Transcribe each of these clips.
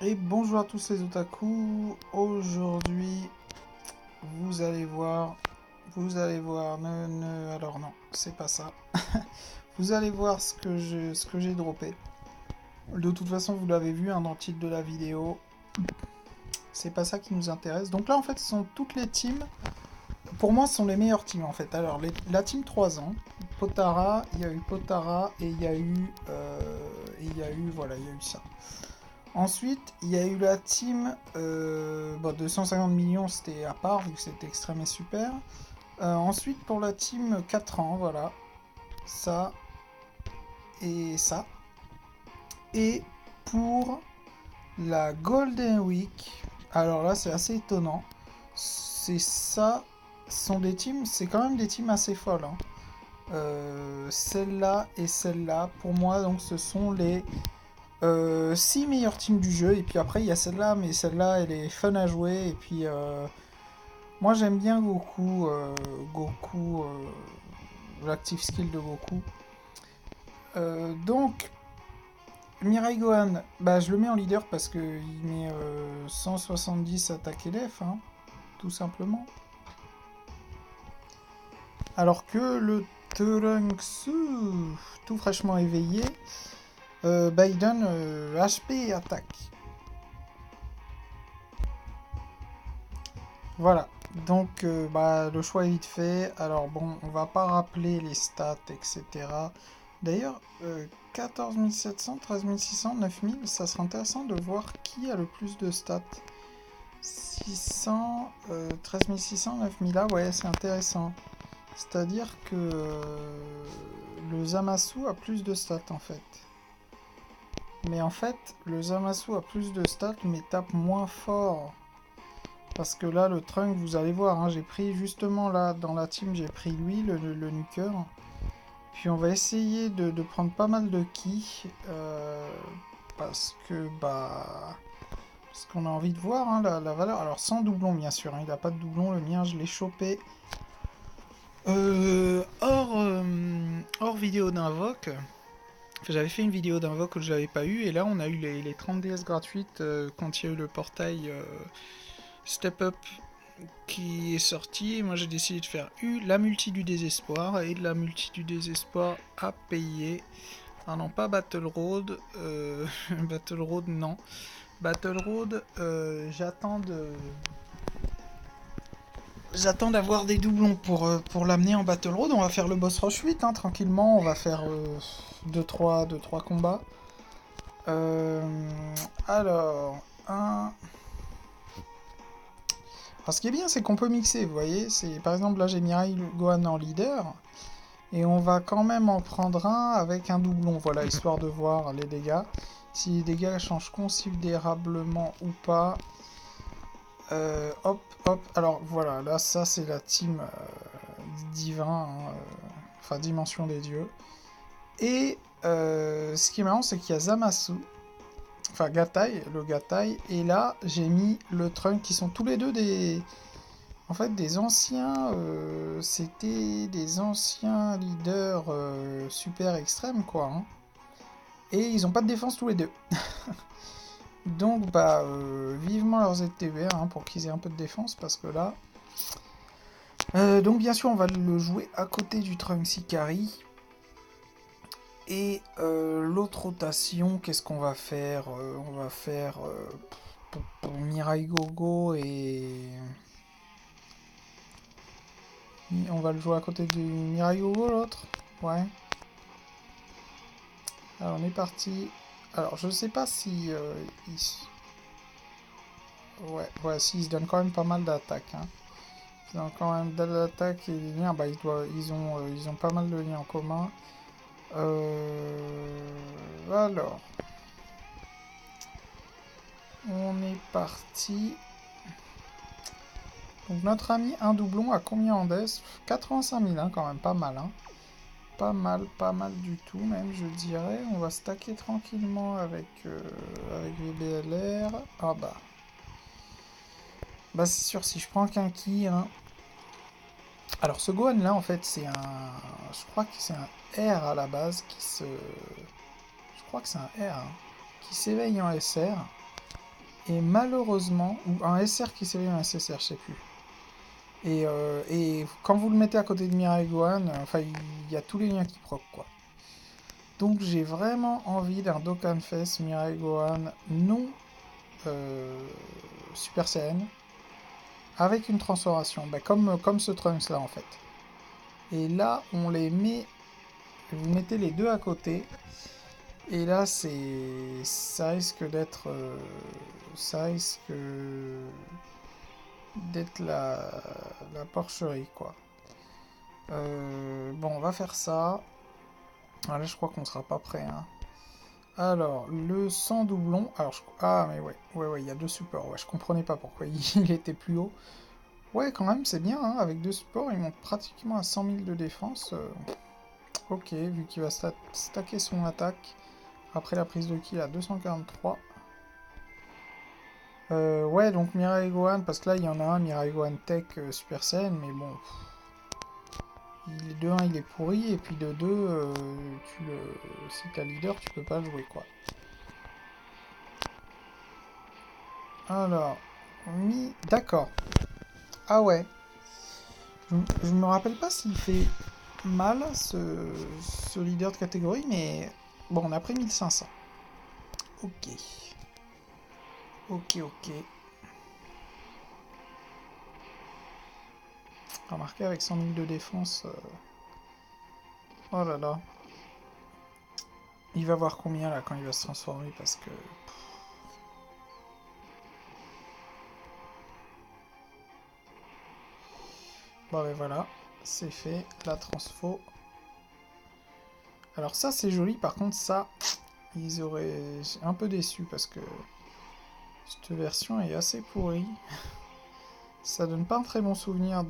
Et bonjour à tous les otaku. Aujourd'hui, vous allez voir, alors non, c'est pas ça. Vous allez voir ce que j'ai droppé. De toute façon, vous l'avez vu hein, dans le titre de la vidéo. C'est pas ça qui nous intéresse. Donc là, en fait, ce sont toutes les teams. Pour moi, ce sont les meilleures teams en fait. Alors, la team 3 ans, Potara, il y a eu Potara et voilà, il y a eu ça. Ensuite, il y a eu la team 250 millions, c'était à part, vu que c'était extrême et super. Ensuite, pour la team 4 ans, voilà, ça et ça. Et pour la Golden Week, alors là, c'est assez étonnant. C'est ça, ce sont des teams, c'est quand même des teams assez folles, hein. Celle-là et celle-là, pour moi, donc ce sont les 6 meilleures teams du jeu. Et puis après, il y a celle-là, mais celle-là, elle est fun à jouer. Et puis, moi, j'aime bien Goku. L'active skill de Goku. Donc, Mirai Gohan, bah, je le mets en leader parce qu'il met 170 attaque et def, hein, tout simplement. Alors que le Trunks, tout fraîchement éveillé, il donne HP et attaque. Voilà, donc le choix est vite fait. Alors bon, on va pas rappeler les stats, etc. D'ailleurs, 14 700, 13 600, 9 000, ça serait intéressant de voir qui a le plus de stats. 600, 13 600, 9 000, ah ouais, c'est intéressant. C'est-à-dire que le Zamasu a plus de stats en fait. Mais en fait, le Zamasu a plus de stats mais tape moins fort. Parce que là, le Trunk, vous allez voir, hein, j'ai pris justement là, dans la team, j'ai pris lui, le nuker. Puis on va essayer de prendre pas mal de ki. Parce que, parce qu'on a envie de voir hein, la valeur. Alors sans doublon, bien sûr, hein, il n'a pas de doublon, le mien, je l'ai chopé. Hors vidéo d'invoque. Enfin, j'avais fait une vidéo d'invoque que je l'avais pas eu. Et là, on a eu les 30 DS gratuites quand il y a eu le portail Step Up qui est sorti et moi j'ai décidé de faire la multi du désespoir et de la multi du désespoir à payer. Ah non, pas Battle Road. Battle Road, non. Battle Road, j'attends d'avoir des doublons pour l'amener en Battle Road. On va faire le boss rush 8 hein, tranquillement. On va faire 2-3 combats. Euh, alors, un, alors, ce qui est bien, c'est qu'on peut mixer, vous voyez. Par exemple, là, j'ai Mirai Gohan en leader. Et on va quand même en prendre un avec un doublon, voilà, histoire de voir les dégâts. Si les dégâts changent considérablement ou pas. Hop, hop. Alors, voilà, là, ça, c'est la team divin. Hein, enfin, dimension des dieux. Et ce qui est marrant, c'est qu'il y a Zamasu. Enfin, Gatai, le Gatai. Et là, j'ai mis le Trunk, qui sont tous les deux des... En fait, des anciens, c'était des anciens leaders super extrêmes, quoi. Hein. Et ils ont pas de défense tous les deux. Donc, vivement leurs ZTVR hein, pour qu'ils aient un peu de défense, parce que là... donc, bien sûr, on va le jouer à côté du Trunks Ikari. Et l'autre rotation, qu'est-ce qu'on va faire on va faire pour Mirai Gogo et... On va le jouer à côté du Mirai Gogo, l'autre. Ouais. Alors on est parti. Alors je sais pas si ouais, si ils se donnent quand même pas mal d'attaques. Hein. Ils ont quand même d'attaques et des liens. Ils ont pas mal de liens en commun. Alors, on est parti. Donc notre ami un doublon à combien en death 85 000 hein, quand même, pas mal. Hein. Pas mal du tout même, je dirais. On va stacker tranquillement avec VBLR. Ah bah. Bah c'est sûr, si je prends qu'un ki, hein. Alors ce Gohan là en fait c'est un... Je crois que c'est un R à la base qui se... Je crois que c'est un R hein, qui s'éveille en SR. Et malheureusement, ou un SR qui s'éveille, un SSR, je sais plus. Et quand vous le mettez à côté de Mirai Gohan, enfin, il y a tous les liens qui proc, quoi. Donc j'ai vraiment envie d'un Dokkan Fest Mirai Gohan non euh, Super Saiyan avec une transformation, bah, comme ce Trunks là en fait. Et là on les met, vous mettez les deux à côté, et là ça risque d'être la porcherie quoi. Bon on va faire ça. Ah, là je crois qu'on sera pas prêt hein. Alors, le sans doublon. Alors, ah, mais ouais, il y a deux supports. Ouais, je comprenais pas pourquoi il était plus haut. Ouais, quand même, c'est bien, hein. Avec deux supports, il monte pratiquement à 100 000 de défense. Ok, vu qu'il va stacker son attaque après la prise de kill à 243. Ouais, donc Mirai Gohan, parce que là, il y en a un, Mirai Gohan Tech Super Saiyan, mais bon. De 1, il est pourri, et puis de 2, si t'as leader, tu peux pas jouer, quoi. Alors, d'accord. Ah ouais. Je me rappelle pas s'il fait mal ce leader de catégorie, mais bon, on a pris 1500. Ok. Ok. Remarquez avec 100 000 de défense. Oh là là. Il va voir combien là quand il va se transformer parce que. Bon, ben voilà. C'est fait. La transfo. Alors ça, c'est joli. Par contre, ça, ils auraient un peu déçu parce que cette version est assez pourrie. Ça donne pas un très bon souvenir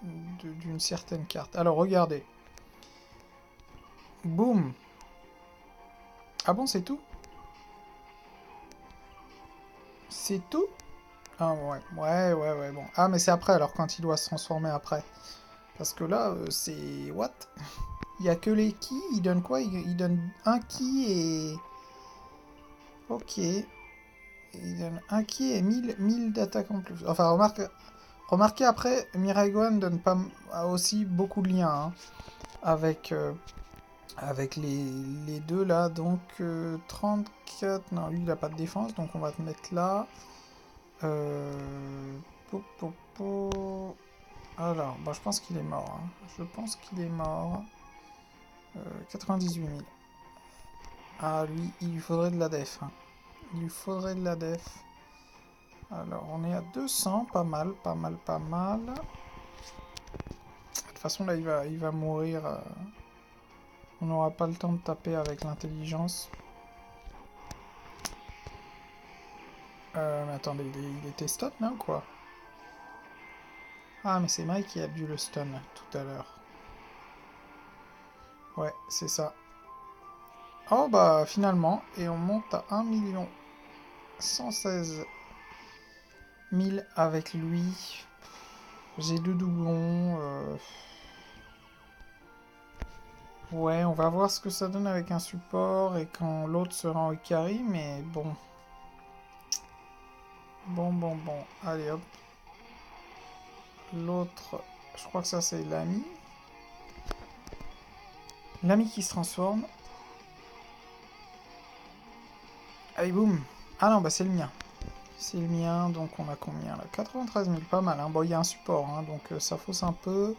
d'une certaine carte. Alors regardez. Boum. Ah bon, c'est tout? C'est tout? Ah ouais, bon. Ah mais c'est après alors quand il doit se transformer après. Parce que là, c'est... What? Il y a que les ki, il donne quoi? Il donne un ki et... Ok. Il donne un ki et 1000 d'attaque en plus. Enfin, remarquez après, Mirai Gohan donne pas aussi beaucoup de liens hein, avec, avec les deux là. Donc 34... Non, lui il a pas de défense, donc on va te mettre là. Euh... Alors, bah, je pense qu'il est mort. Hein. Je pense qu'il est mort. 98 000. Ah, lui, il lui faudrait de la def. Hein. Il lui faudrait de la def. Alors, on est à 200. Pas mal. De toute façon, là, il va mourir. On n'aura pas le temps de taper avec l'intelligence. Mais attendez, il était stun, là, ou quoi? Ah, mais c'est Mike qui a dû le stun tout à l'heure. Ouais, c'est ça. Oh, bah, finalement. Et on monte à 1 116 000 avec lui. J'ai deux doublons. Ouais, on va voir ce que ça donne avec un support et quand l'autre sera en Ikari, mais bon. Bon. Allez hop. L'autre, je crois que ça c'est l'ami. L'ami qui se transforme. Allez, boum. Ah non, bah c'est le mien. C'est le mien, donc on a combien là? 93 000, pas mal. Hein. Bon, il y a un support, hein, donc ça fausse un peu.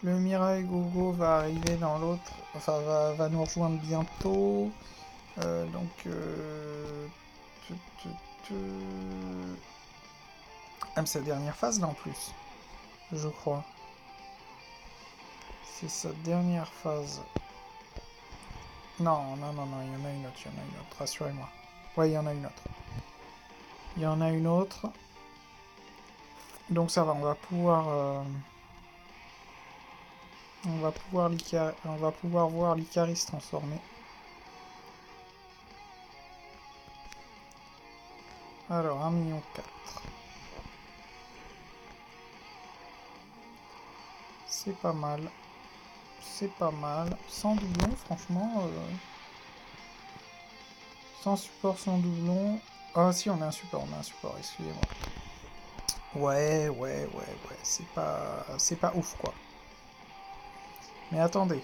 Le Mirai Gogo va arriver dans l'autre, enfin va nous rejoindre bientôt. Donc... Ah, mais c'est la dernière phase là en plus, je crois. C'est sa dernière phase. Non, il y en a une autre, rassurez-moi. Ouais, il y en a une autre. Il y en a une autre. Donc ça va, on va pouvoir... on va pouvoir voir l'Ikari se transformer. Alors, 1,4 million. C'est pas mal. C'est pas mal. Sans doublon, franchement. Sans support, sans doublon. Oh si, on a un support, excusez-moi. Ouais, c'est pas ouf, quoi. Mais attendez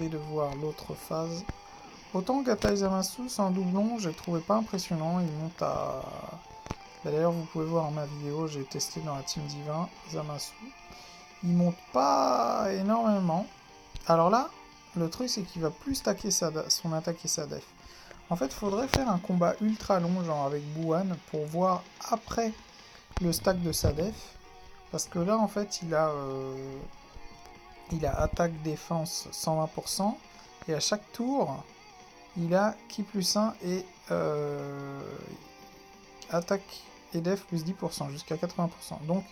de voir l'autre phase. Autant Gatai Zamasu, c'est un doublon, je le trouvais pas impressionnant, il monte à... Bah, d'ailleurs, vous pouvez voir ma vidéo, j'ai testé dans la Team Divin, Zamasu. Il monte pas énormément. Alors là, le truc c'est qu'il va plus stacker son attaque et sa def. En fait, il faudrait faire un combat ultra long, genre avec Buan, pour voir après le stack de sa def. Parce que là, en fait, il a attaque défense 120%. Et à chaque tour, il a ki plus 1 et attaque et def plus 10% jusqu'à 80%. Donc,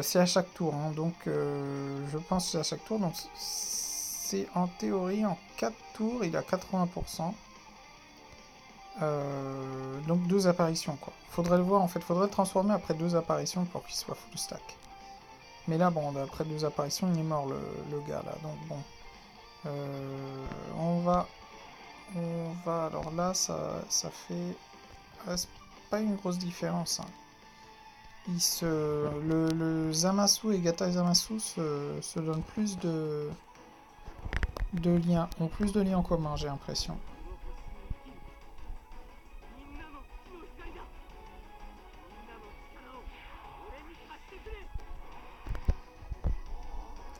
c'est à chaque tour. Hein. Donc, je pense que c'est à chaque tour. Donc, c'est en théorie, en 4 tours, il a 80%. Donc 2 apparitions quoi. Faudrait le voir en fait, faudrait le transformer après 2 apparitions pour qu'il soit full stack. Mais là bon, après 2 apparitions il est mort le gars là, donc bon. On va... Alors là ça fait... c'est pas une grosse différence. Hein. Le Zamasu et Gatai Zamasu se donnent plus de liens, ont plus de liens en commun j'ai l'impression.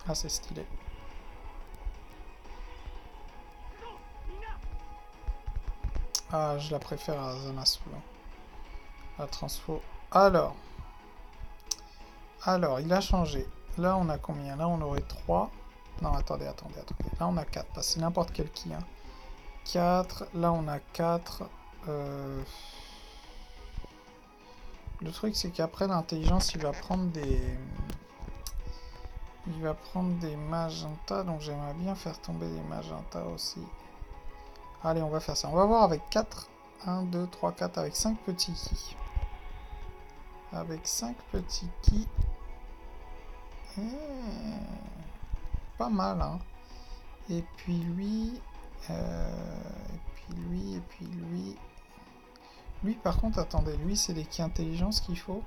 Ah c'est stylé. Ah je la préfère à Zamasu. Là. La transfo. Alors, il a changé. Là, on a combien? Là, on aurait 3. Non, attendez. Là, on a 4. Parce que c'est n'importe quel qui. Hein. 4. Là, on a 4. Le truc, c'est qu'après, l'intelligence, il va prendre des... Il va prendre des magenta. Donc, j'aimerais bien faire tomber des magenta aussi. Allez, on va faire ça. On va voir avec 4. 1, 2, 3, 4. Avec 5 petits ki. Avec 5 petits ki. Pas mal, hein. Et puis lui... et puis lui... Lui, par contre, attendez, lui, c'est des ki intelligence qu'il faut.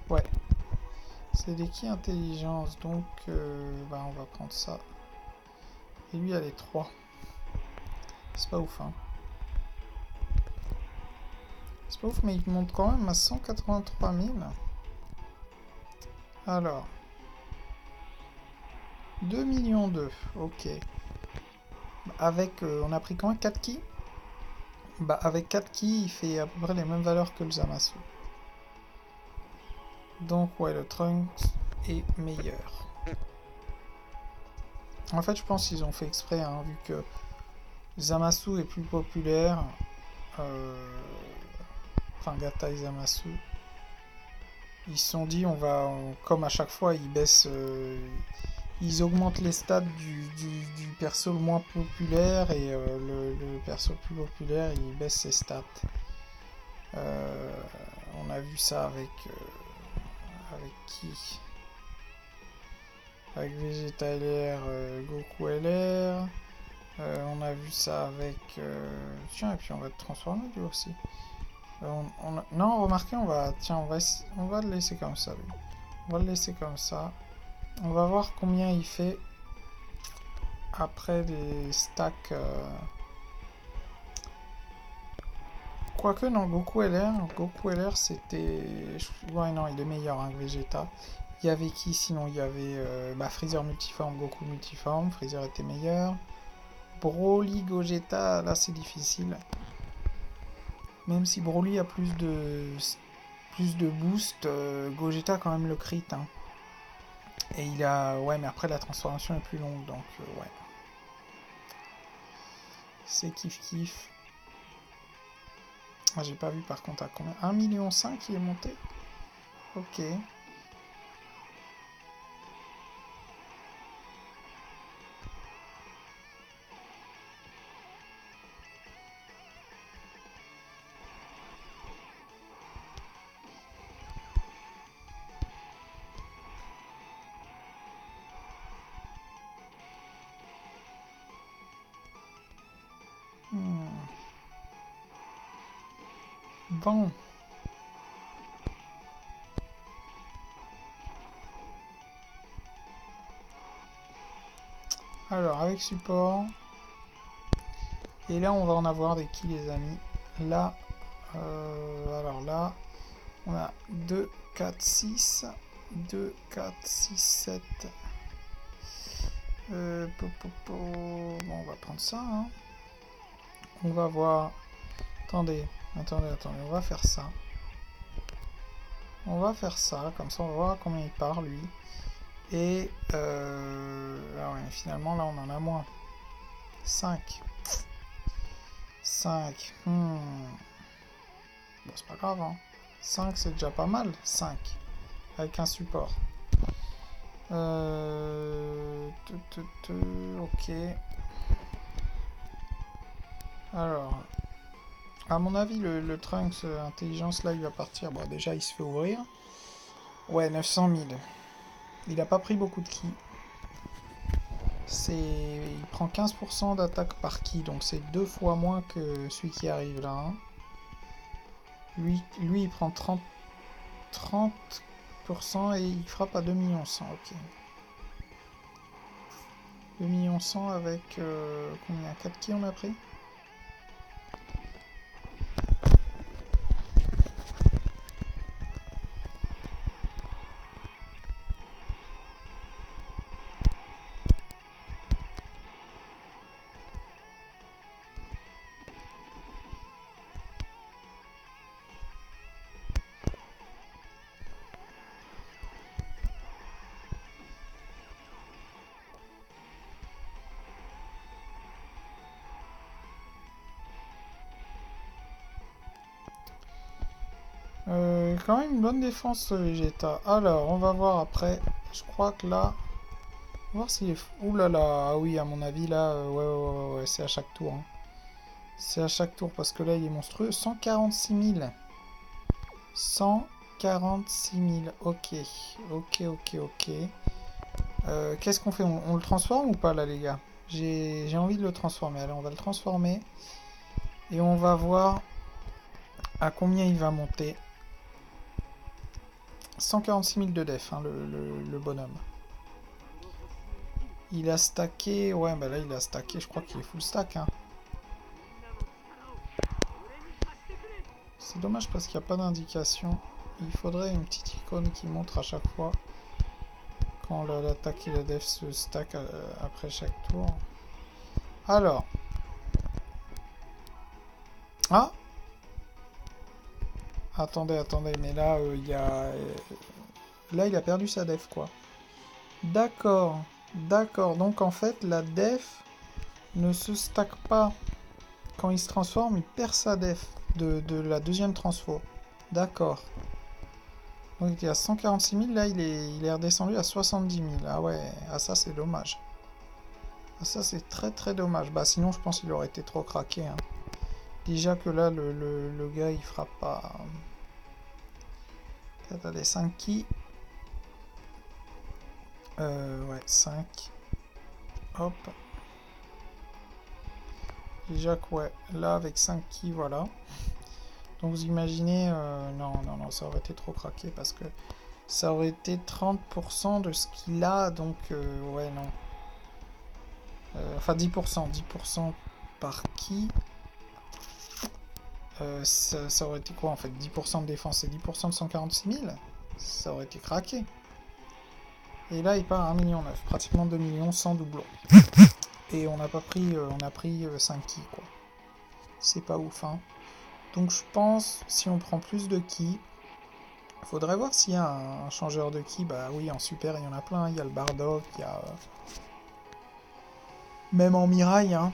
Ouais. C'est des ki intelligence, donc... bah, on va prendre ça. Et lui, elle est 3. C'est pas ouf, hein. C'est pas ouf, mais il monte quand même à 183 000. Alors... 2 millions 2, ok. Avec... on a pris quand même 4 ki. Bah, avec 4 ki, il fait à peu près les mêmes valeurs que le Zamasu. Donc, ouais, le Trunks est meilleur. En fait, je pense qu'ils ont fait exprès, hein, vu que Zamasu est plus populaire. Enfin, Gatai Zamasu. Ils se sont dit, comme à chaque fois, ils baissent... ils augmentent les stats du perso le moins populaire et le perso le plus populaire, il baisse ses stats. On a vu ça avec qui? Avec Vegeta LR, Goku LR. On a vu ça avec... Tiens, et puis on va te transformer lui aussi. Non, remarquez, Tiens, on va le laisser comme ça, lui. On va le laisser comme ça. On va voir combien il fait après les stacks... Quoique, non, Goku LR, c'était... Ouais, non, il est meilleur hein, que Vegeta. Il y avait qui sinon? Il y avait Freezer multiforme, Goku multiforme. Freezer était meilleur. Broly, Gogeta, là c'est difficile. Même si Broly a plus de boost, Gogeta a quand même le crit. Hein. Et il a... Ouais, mais après la transformation est plus longue, donc ouais. C'est kiff. Ah, j'ai pas vu par contre à combien. 1,5 million il est monté. Ok. Bon. Alors, avec support. Et là, on va en avoir des qui, les amis? Là, alors là, on a 2, 4, 6. 2, 4, 6, 7. Bon, on va prendre ça. Hein. On va voir. Attendez, on va faire ça. On va faire ça, comme ça on va voir combien il part lui. Et ah ouais, finalement là on en a moins. 5. 5. Bon, c'est pas grave. Hein. 5 c'est déjà pas mal. 5. Avec un support. Ok. Alors. À mon avis, le Trunks intelligence là, il va partir. Bon, déjà, il se fait ouvrir. Ouais, 900 000. Il a pas pris beaucoup de ki. Il prend 15% d'attaque par ki, donc c'est 2 fois moins que celui qui arrive là. Hein. Lui, il prend 30% et il frappe à 2 100 000. Ok. 2 100 000 avec combien? 4 ki on a pris? Quand même une bonne défense Vegeta. Alors, on va voir après. Je crois que là... On va voir s'il est... Ouh là là, ah oui, à mon avis, là, ouais, c'est à chaque tour. Hein. C'est à chaque tour, parce que là, il est monstrueux. 146 000. 146 000. Ok. Qu'est-ce qu'on fait? On le transforme ou pas, là, les gars? J'ai envie de le transformer. Allez, on va le transformer. Et on va voir à combien il va monter. 146 000 de def, hein, le bonhomme. Il a stacké... Ouais, bah là, il a stacké. Je crois qu'il est full stack. Hein. C'est dommage parce qu'il n'y a pas d'indication. Il faudrait une petite icône qui montre à chaque fois quand l'attaque et la def se stack après chaque tour. Alors. Ah! Attendez, mais là, il y a... Là, il a perdu sa def, quoi. D'accord. Donc, en fait, la def ne se stack pas. Quand il se transforme, il perd sa def de la deuxième transfo. D'accord. Donc, il est à 146 000. Là, il est redescendu à 70 000. Ah ouais, ça, c'est dommage. Ah, ça, c'est très, très dommage. Bah, sinon, je pense qu'il aurait été trop craqué. Hein. Déjà que là, le gars, il frappe pas... Attendez, 5 ki. Ouais, 5. Hop. Déjà que, ouais, là, avec 5 ki, voilà. Donc, vous imaginez... non, ça aurait été trop craqué parce que ça aurait été 30% de ce qu'il a. Donc, ouais, non. Enfin, 10% par ki. Ça aurait été quoi en fait? 10% de défense et 10% de 146 000? Ça aurait été craqué. Et là, il part à 1,9 million, pratiquement 2 millions sans doublon. Et on n'a pas pris, on a pris 5 ki, quoi. C'est pas ouf, hein. Donc je pense, si on prend plus de ki, faudrait voir s'il y a un changeur de ki. Bah oui, en super, il y en a plein. Il y a le Bardock, il y a... Même en Mirai, hein.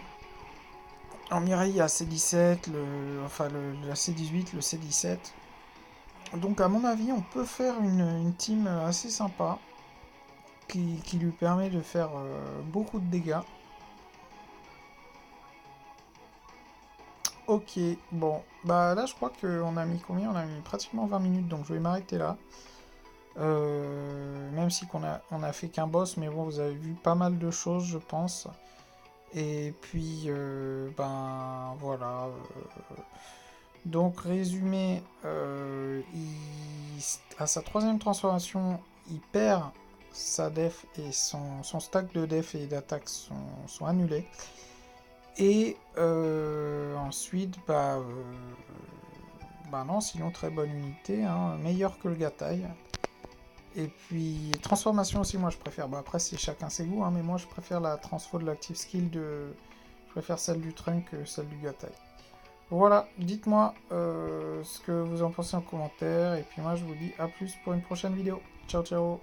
En Mirai, il y a C17, la C18, le C17. Donc à mon avis, on peut faire une team assez sympa qui lui permet de faire beaucoup de dégâts. Ok, bon, bah là je crois qu'on a mis combien? On a mis pratiquement 20 minutes, donc je vais m'arrêter là. Même si on a fait qu'un boss, mais bon, vous avez vu pas mal de choses, je pense. Et puis, ben voilà. Donc, résumé, à sa troisième transformation, il perd sa def et son stack de def et d'attaque sont annulés. Et ensuite, bah non, sinon très bonne unité, hein, meilleur que le Gatai. Et puis, transformation aussi, moi je préfère. Bah, après, c'est chacun ses goûts, hein, mais moi je préfère la transfo de l'active skill de. Je préfère celle du Trunk que celle du Gatai. Voilà, dites-moi ce que vous en pensez en commentaire. Et puis moi je vous dis à plus pour une prochaine vidéo. Ciao ciao.